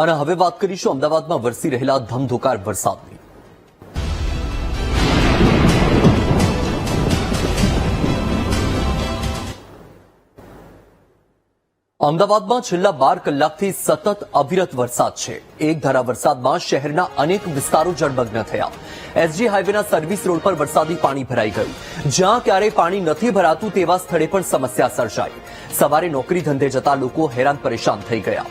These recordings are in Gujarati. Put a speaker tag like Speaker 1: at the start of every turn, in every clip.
Speaker 1: અને હવે વાત કરીશું અમદાવાદમાં વરસી રહેલા ધમધોકાર વરસાદની। અમદાવાદમાં છેલ્લા 12 કલાકથી સતત અવિરત વરસાદ છે। એક ધારા વરસાદમાં શહેરના અનેક વિસ્તારો જળમગ્ન થયા। એસજી હાઈવેના સર્વિસ રોડ પર વરસાદી પાણી ભરાઈ ગયું। જ્યાં ક્યારેય પાણી નથી ભરાતું તેવા સ્થળે પણ સમસ્યા સર્જાઈ। સવારે નોકરી ધંધે જતા લોકો હેરાન પરેશાન થઈ ગયા।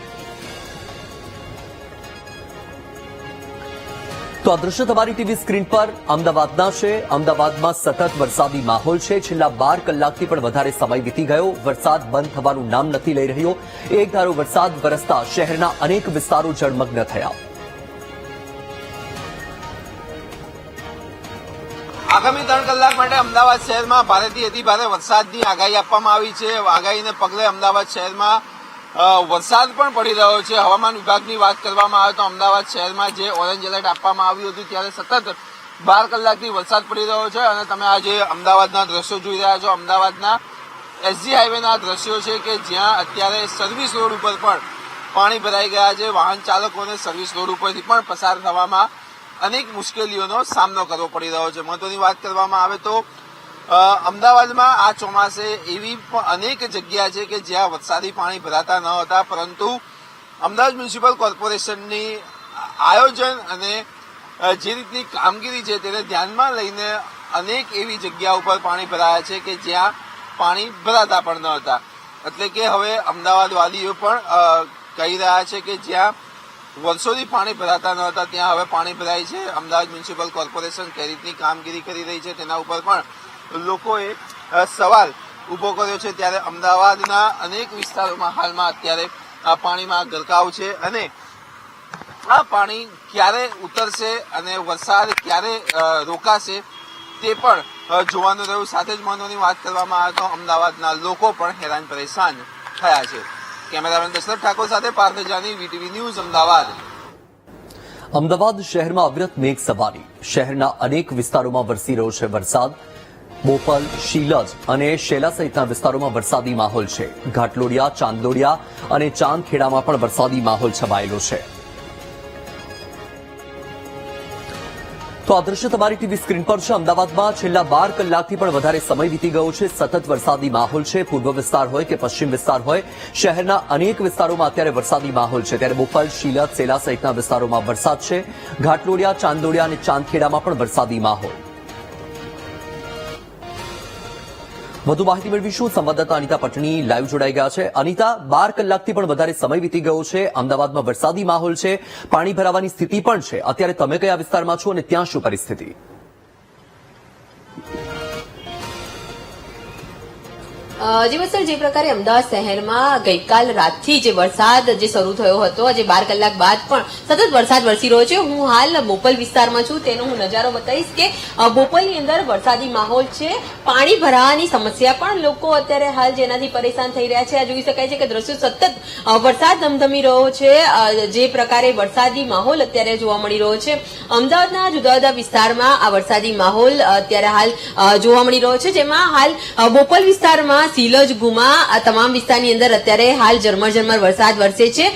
Speaker 1: તો આ દ્રશ્ય તમારી ટીવી સ્ક્રીન પર અમદાવાદના છે। અમદાવાદમાં સતત વરસાદી માહોલ છે। છેલ્લા 12 કલાકથી પણ વધારે સમય વીતી ગયો। વરસાદ બંધ થવાનું નામ નથી લઈ રહ્યો। એક ધારો વરસાદ વરસતા શહેરના અનેક વિસ્તારો જળમગ્ન થયા।
Speaker 2: આગામી 3 કલાક માટે અમદાવાદ શહેરમાં ભારેથી અતિભારે વરસાદની આગાહી આપવામાં આવી છે। આગાહીને પગલે અમદાવાદ શહેરમાં વરસાદ પણ પડી રહ્યો છે। હવામાન વિભાગની વાત કરવામાં આવે તો અમદાવાદ શહેરમાં જે ઓરેન્જ એલર્ટ આપવામાં આવ્યું હતું ત્યારે સતત 12 કલાકથી વરસાદ પડી રહ્યો છે। અને તમે આજે અમદાવાદના દ્રશ્યો જોઈ રહ્યા છો। અમદાવાદના એસજી હાઈવેના દ્રશ્યો છે કે જ્યાં અત્યારે સર્વિસ રોડ ઉપર પણ પાણી ભરાઈ ગયા છે। વાહન ચાલકોને સર્વિસ રોડ ઉપરથી પણ પસાર થવામાં અનેક મુશ્કેલીઓનો સામનો કરવો પડી રહ્યો છે। મહત્વની વાત કરવામાં આવે તો અમદાવાદમાં આ ચોમાસે એવી પણ અનેક જગ્યા છે કે જ્યાં વરસાદી પાણી ભરાતા ન હતા, પરંતુ અમદાવાદ મ્યુનિસિપલ કોર્પોરેશનની આયોજન અને જે રીતની કામગીરી છે તેને ધ્યાનમાં લઈને અનેક એવી જગ્યા ઉપર પાણી ભરાયા છે કે જ્યાં પાણી ભરાતા પણ ન હતા। એટલે કે હવે અમદાવાદ વાલીઓ પણ કહી રહ્યા છે કે જ્યાં વર્ષોથી પાણી ભરાતા ન હતા ત્યાં હવે પાણી ભરાય છે। અમદાવાદ મ્યુનિસિપલ કોર્પોરેશન કઈ રીતની કામગીરી કરી રહી છે તેના ઉપર પણ લોકોએ સવાલ ઉભો કર્યો છે। ત્યારે અમદાવાદના અનેક વિસ્તારોમાં હાલમાં અત્યારે આ પાણીમાં ગરકાવ છે અને આ પાણી ક્યારે ઉતરશે અને વરસાદ ક્યારે રોકાશે તે પણ જોવાનું રહ્યું। સાથે જ મહત્વની વાત કરવામાં આવે તો અમદાવાદના લોકો પણ હેરાન પરેશાન થયા છે। કેમેરામેન દશરથ ઠાકોર સાથે પાર્થ જાની, વીટીવી ન્યૂઝ, અમદાવાદ।
Speaker 1: અમદાવાદ શહેરમાં અવિરત મેઘ સવારી। શહેરના અનેક વિસ્તારોમાં વરસી રહ્યો છે વરસાદ। બોપલ, શીલજ અને શેલા સહિતના વિસ્તારોમાં વરસાદી માહોલ છે। ઘાટલોડિયા, ચાંદલોડિયા અને ચાંદખેડામાં પણ વરસાદી માહોલ છવાયેલો છે। તો આ દ્રશ્ય તમારી ટીવી સ્ક્રીન પર છે। અમદાવાદમાં છેલ્લા 12 કલાકથી પણ વધારે સમય વીતી ગયો છે। સતત વરસાદી માહોલ છે। પૂર્વ વિસ્તાર હોય કે પશ્ચિમ વિસ્તાર હોય, શહેરના અનેક વિસ્તારોમાં અત્યારે વરસાદી માહોલ છે। ત્યારે બોપલ, શીલજ, સેલા સહિતના વિસ્તારોમાં વરસાદ છે। ઘાટલોડિયા, ચાંદલોડિયા અને ચાંદખેડામાં પણ વરસાદી માહોલ। વધુ માહિતી મેળવીશું। સંવાદદાતા અનિતા પટણી લાઈવ જોડાઈ ગયા છે। અનિતા, 12 કલાકથી પણ વધારે સમય વીતી ગયો છે। અમદાવાદમાં વરસાદી માહોલ છે, પાણી ભરાવાની સ્થિતિ પણ છે। અત્યારે તમે કયા વિસ્તારમાં છો અને ત્યાં શું પરિસ્થિતિ?
Speaker 3: જી બસ સર, જે પ્રકારે અમદાવાદ શહેરમાં ગઈકાલ રાતથી જે વરસાદ જે શરૂ થયો હતો, આજે 12 કલાક બાદ પણ સતત વરસાદ વરસી રહ્યો છે। હું હાલ બોપલ વિસ્તારમાં છું, તેનો હું નજારો બતાવીશ કે બોપલની અંદર વરસાદી માહોલ છે। પાણી ભરાવાની સમસ્યા પણ લોકો અત્યારે હાલ જેનાથી પરેશાન થઈ રહ્યા છે। આ જોઈ શકાય છે કે દ્રશ્યો સતત વરસાદ ધમધમી રહ્યો છે। જે પ્રકારે વરસાદી માહોલ અત્યારે જોવા મળી રહ્યો છે અમદાવાદના જુદા જુદા વિસ્તારમાં, આ વરસાદી માહોલ અત્યારે હાલ જોવા મળી રહ્યો છે। જેમાં હાલ બોપલ વિસ્તારમાં શીલજ, ગુમા, આ તમામ વિસ્તારની અંદર અત્યારે હાલ ઝરમર વરસાદ વરસે છે।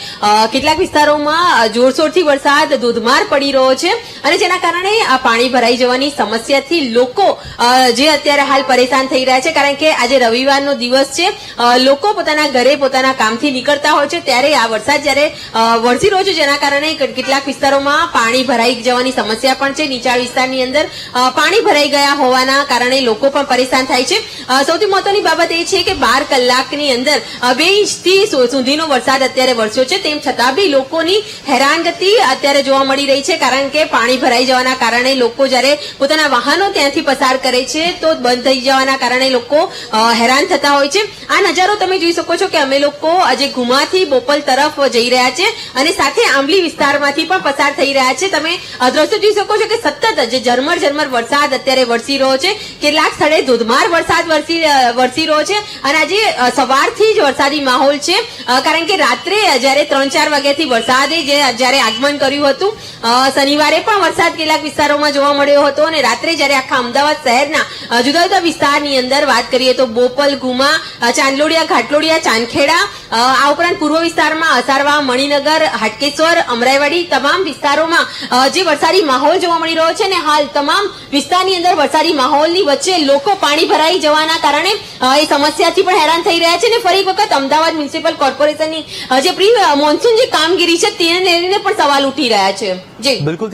Speaker 3: કેટલાક વિસ્તારોમાં જોરશોરથી વરસાદ ધોધમાર પડી રહ્યો છે અને જેના કારણે આ પાણી ભરાઈ જવાની સમસ્યાથી લોકો જે અત્યારે હાલ પરેશાન થઈ રહ્યા છે, કારણ કે આજે રવિવારનો દિવસ છે। લોકો પોતાના ઘરે પોતાના કામથી નીકળતા હોય છે ત્યારે આ વરસાદ જયારે વરસી રહ્યો છે, જેના કારણે કેટલાક વિસ્તારોમાં પાણી ભરાઈ જવાની સમસ્યા પણ છે। નીચાણ વિસ્તારની અંદર પાણી ભરાઈ ગયા હોવાના કારણે લોકો પણ પરેશાન થાય છે। સૌથી મહત્વની બાબત એ છે કે 12 કલાકની અંદર 2 ઇંચથી સુધીનો વરસાદ અત્યારે વરસ્યો છે, તેમ છતાં બી લોકોની હેરાનગતિ અત્યારે જોવા મળી રહી છે। કારણ કે પાણી ભરાઈ જવાના કારણે લોકો જયારે પોતાના વાહનો ત્યાંથી પસાર કરે છે તો બંધ થઈ જવાના કારણે લોકો હેરાન થતા હોય છે। આ નજારો તમે જોઈ શકો છો કે અમે લોકો આજે ગુમાથી બોપલ તરફ જઈ રહ્યા છે અને સાથે આંબલી વિસ્તારમાંથી પણ પસાર થઈ રહ્યા છે। તમે દ્રશ્યો જોઈ શકો છો કે સતત જે ઝરમર વરસાદ અત્યારે વરસી રહ્યો છે। કેટલાક સ્થળે ધોધમાર વરસાદ વરસી રહ્યો છે છે અને આજે સવારથી જ વરસાદી માહોલ છે કારણ કે રાત્રે જયારે 3-4 વાગ્યાથી વરસાદે જયારે આગમન કર્યું હતું શનિવારે પણ વરસાદ કેટલાક વિસ્તારોમાં જોવા મળ્યો હતો અને રાત્રે જયારે આખા અમદાવાદ શહેરના જુદા જુદા વિસ્તારની અંદર વાત કરીએ તો બોપલ, ગુમા, ચાંદલોડિયા, ઘાટલોડિયા, ચાંદખેડા, આ ઉપરાંત પૂર્વ વિસ્તારમાં અસારવા, મણિનગર, હાટકેશ્વર, અમરાઈવાડી તમામ વિસ્તારોમાં જે વરસાદી માહોલ જોવા મળી રહ્યો છે અને હાલ તમામ વિસ્તારની અંદર વરસાદી માહોલની વચ્ચે લોકો પાણી ભરાઈ જવાના કારણે એ સમસ્યાથી પણ હેરાન થઈ રહ્યા છે અને ફરી એક વખત અમદાવાદ મ્યુનિસિપલ કોર્પોરેશનની જે પ્રી મોન્સૂન જે કામગીરી છે તેને લઈને પણ સવાલ ઉઠી રહ્યા છે. જી
Speaker 1: બિલકુલ.